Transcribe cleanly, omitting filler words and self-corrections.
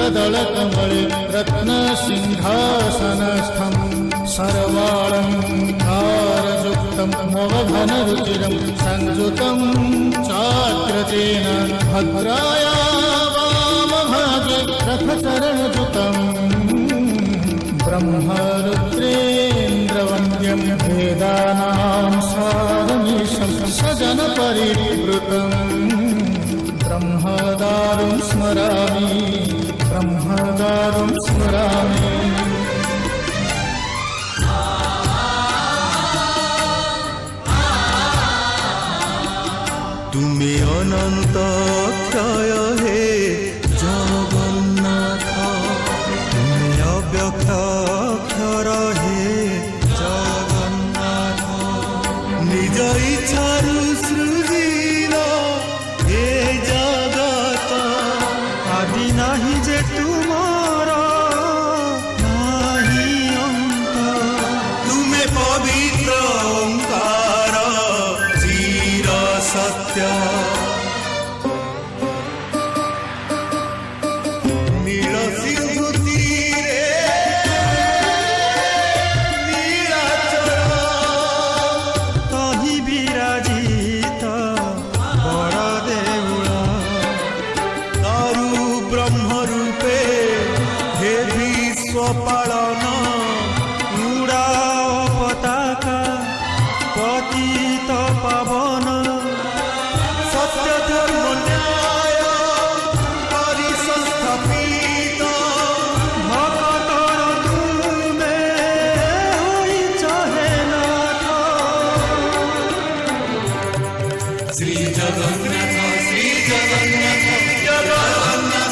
कदलकमले रत्नसिंहासनस्थं सर्वालङ्कारयुक्तं मोहघनरुचिरं संयुतं चाग्रजेन भद्राया वामभागे रथचरणयुतं ब्रह्मरुद्रेन्द्रवन्द्यं वेदानां सारमीशं सजनपरिवृतं ब्रह्मदारुं स्मरामि ब्रह्मदारुं स्मरामि। তুমি অনন্ত ক্ষয় হে জগন্নাথ, তুমি অব্যক্ত অক্ষর হে জগন্নাথ। নিজ ইচ্ছারু সৃজিল এ জগত, আদি নাহি যে তুমার নাহি অন্ত। তুমি পবিত্র ওঙ্কার চির সত্য, নীল সিন্ধু তীরে নীলাচল, তহি বিরাজিত বড় দেউল। তরু ব্রহ্মরূপে হে বিশ্ব পালন, উড়াও পতাকা পতিত পাবন। সত্য ধর্ম ন্যায় পরিসংস্থাপিত, ভক্তর তুমে হইছ হে নাথ। শ্রী জগন্নাথ শ্রী জগন্নাথ জগন্নাথ।